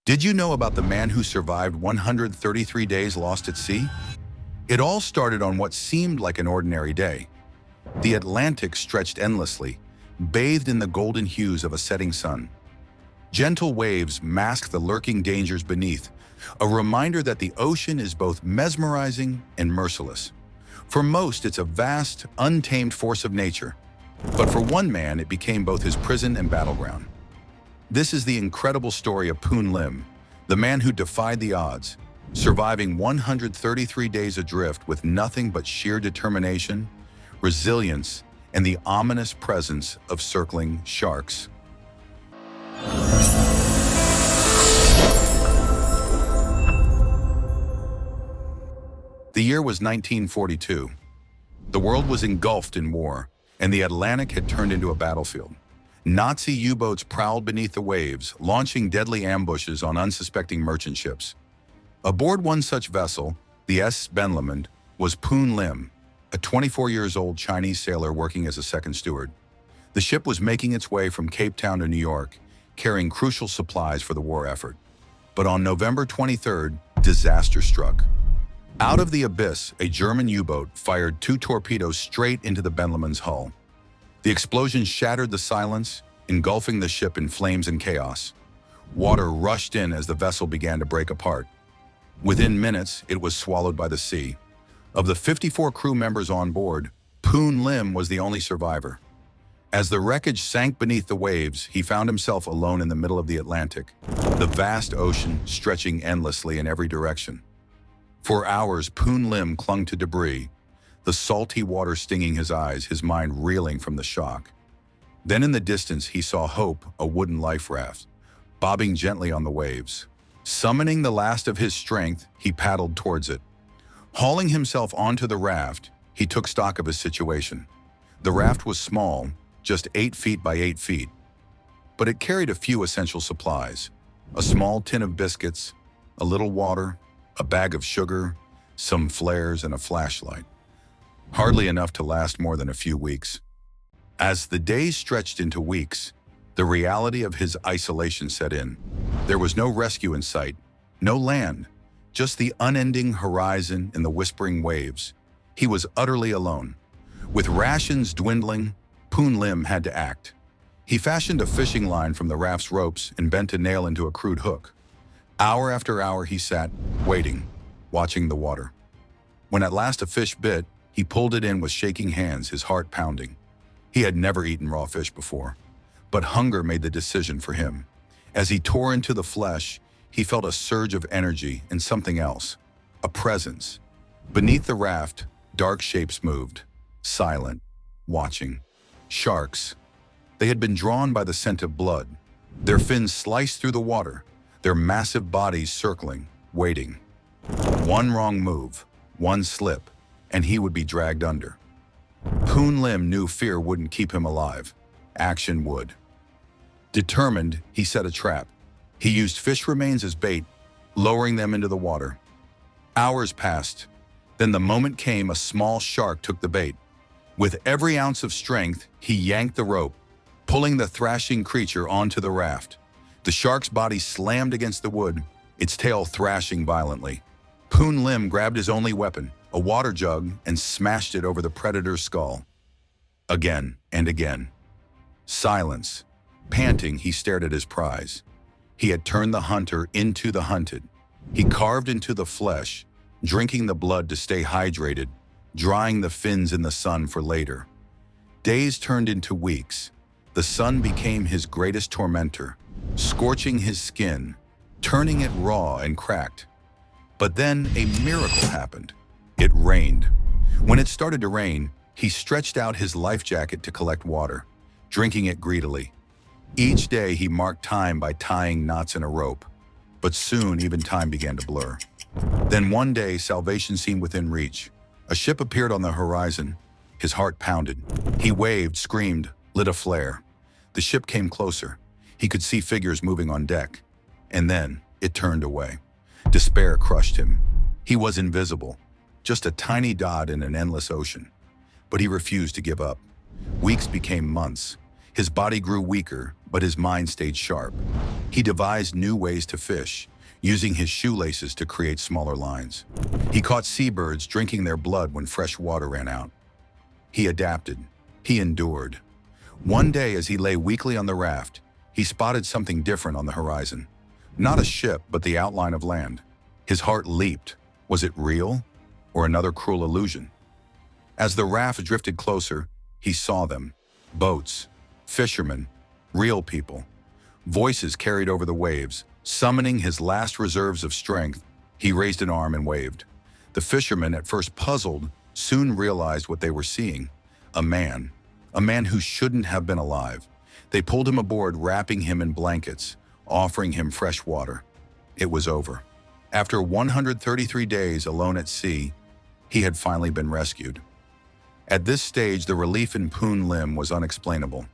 Did you know about the man who survived 133 days lost at sea? It all started on what seemed like an ordinary day. The Atlantic stretched endlessly, bathed in the golden hues of a setting sun. Gentle waves masked the lurking dangers beneath, a reminder that the ocean is both mesmerizing and merciless. For most, it's a vast, untamed force of nature. But for one man, it became both his prison and battleground. This is the incredible story of Poon Lim, the man who defied the odds, surviving 133 days adrift with nothing but sheer determination, resilience, and the ominous presence of circling sharks. The year was 1942. The world was engulfed in war, and the Atlantic had turned into a battlefield. Nazi U-boats prowled beneath the waves, launching deadly ambushes on unsuspecting merchant ships. Aboard one such vessel, the SS Ben Lomond, was Poon Lim, a 24-year-old Chinese sailor working as a second steward. The ship was making its way from Cape Town to New York, carrying crucial supplies for the war effort. But on November 23rd, disaster struck. Out of the abyss, a German U-boat fired 2 torpedoes straight into the Ben Lomond's hull. The explosion shattered the silence, engulfing the ship in flames and chaos. Water rushed in as the vessel began to break apart. Within minutes, it was swallowed by the sea. Of the 54 crew members on board, Poon Lim was the only survivor. As the wreckage sank beneath the waves, he found himself alone in the middle of the Atlantic, the vast ocean stretching endlessly in every direction. For hours, Poon Lim clung to debris, the salty water stinging his eyes, his mind reeling from the shock. Then in the distance, he saw Hope, a wooden life raft, bobbing gently on the waves. Summoning the last of his strength, he paddled towards it. Hauling himself onto the raft, he took stock of his situation. The raft was small, just 8 feet by 8 feet, but it carried a few essential supplies: a small tin of biscuits, a little water, a bag of sugar, some flares, and a flashlight. Hardly enough to last more than a few weeks. As the days stretched into weeks, the reality of his isolation set in. There was no rescue in sight, no land, just the unending horizon and the whispering waves. He was utterly alone. With rations dwindling, Poon Lim had to act. He fashioned a fishing line from the raft's ropes and bent a nail into a crude hook. Hour after hour he sat, waiting, watching the water. When at last a fish bit, he pulled it in with shaking hands, his heart pounding. He had never eaten raw fish before, but hunger made the decision for him. As he tore into the flesh, he felt a surge of energy and something else, a presence. Beneath the raft, dark shapes moved, silent, watching. Sharks. They had been drawn by the scent of blood. Their fins sliced through the water, their massive bodies circling, waiting. One wrong move, one slip, and he would be dragged under. Poon Lim knew fear wouldn't keep him alive. Action would. Determined, he set a trap. He used fish remains as bait, lowering them into the water. Hours passed. Then the moment came, a small shark took the bait. With every ounce of strength, he yanked the rope, pulling the thrashing creature onto the raft. The shark's body slammed against the wood, its tail thrashing violently. Poon Lim grabbed his only weapon, a water jug, and smashed it over the predator's skull. Again and again. Silence. Panting, he stared at his prize. He had turned the hunter into the hunted. He carved into the flesh, drinking the blood to stay hydrated, drying the fins in the sun for later. Days turned into weeks. The sun became his greatest tormentor, scorching his skin, turning it raw and cracked. But then a miracle happened. It rained. When it started to rain, he stretched out his life jacket to collect water, drinking it greedily. Each day he marked time by tying knots in a rope, but soon even time began to blur. Then one day, salvation seemed within reach. A ship appeared on the horizon. His heart pounded. He waved, screamed, lit a flare. The ship came closer. He could see figures moving on deck. And then it turned away. Despair crushed him. He was invisible, just a tiny dot in an endless ocean. But he refused to give up. Weeks became months. His body grew weaker, but his mind stayed sharp. He devised new ways to fish, using his shoelaces to create smaller lines. He caught seabirds drinking their blood when fresh water ran out. He adapted. He endured. One day, as he lay weakly on the raft, he spotted something different on the horizon. Not a ship, but the outline of land. His heart leaped. Was it real, or another cruel illusion? As the raft drifted closer, he saw them. Boats, fishermen, real people. Voices carried over the waves, summoning his last reserves of strength. He raised an arm and waved. The fishermen, at first puzzled, soon realized what they were seeing. A man who shouldn't have been alive. They pulled him aboard, wrapping him in blankets, offering him fresh water. It was over. After 133 days alone at sea, he had finally been rescued. At this stage, the relief in Poon Lim was unexplainable.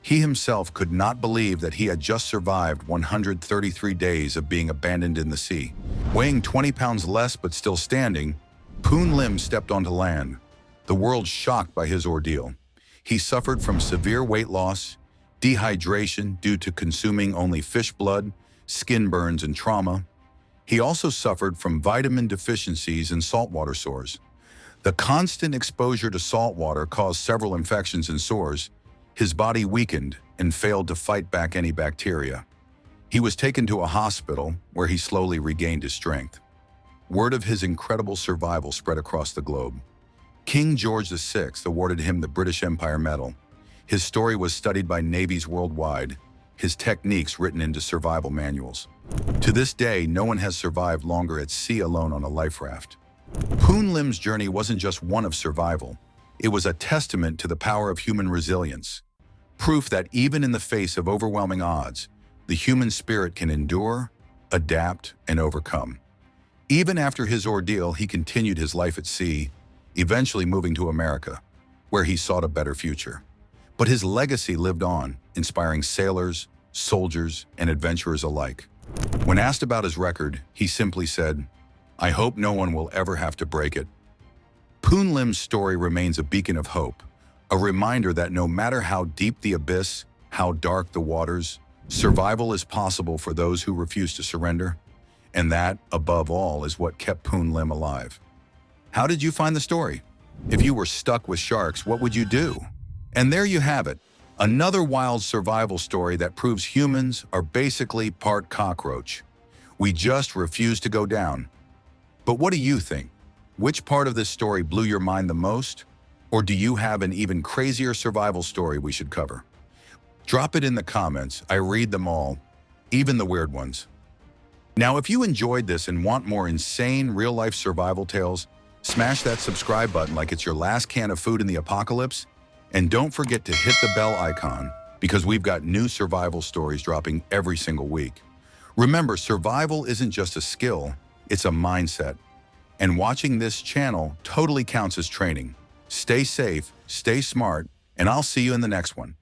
He himself could not believe that he had just survived 133 days of being abandoned in the sea. Weighing 20 pounds less but still standing, Poon Lim stepped onto land, the world shocked by his ordeal. He suffered from severe weight loss, dehydration due to consuming only fish blood, skin burns, and trauma. He also suffered from vitamin deficiencies and saltwater sores. The constant exposure to salt water caused several infections and sores. His body weakened and failed to fight back any bacteria. He was taken to a hospital where he slowly regained his strength. Word of his incredible survival spread across the globe. King George VI awarded him the British Empire Medal. His story was studied by navies worldwide, his techniques written into survival manuals. To this day, no one has survived longer at sea alone on a life raft. Poon Lim's journey wasn't just one of survival. It was a testament to the power of human resilience, proof that even in the face of overwhelming odds, the human spirit can endure, adapt, and overcome. Even after his ordeal, he continued his life at sea, eventually moving to America, where he sought a better future. But his legacy lived on, inspiring sailors, soldiers, and adventurers alike. When asked about his record, he simply said, "I hope no one will ever have to break it." Poon Lim's story remains a beacon of hope, a reminder that no matter how deep the abyss, how dark the waters, survival is possible for those who refuse to surrender. And that, above all, is what kept Poon Lim alive. How did you find the story? If you were stuck with sharks, what would you do? And there you have it, another wild survival story that proves humans are basically part cockroach. We just refuse to go down. But what do you think? Which part of this story blew your mind the most? Or do you have an even crazier survival story we should cover? Drop it in the comments. I read them all, even the weird ones. Now, if you enjoyed this and want more insane real-life survival tales, smash that subscribe button like it's your last can of food in the apocalypse. And don't forget to hit the bell icon because we've got new survival stories dropping every single week. Remember, survival isn't just a skill, it's a mindset. And watching this channel totally counts as training. Stay safe, stay smart, and I'll see you in the next one.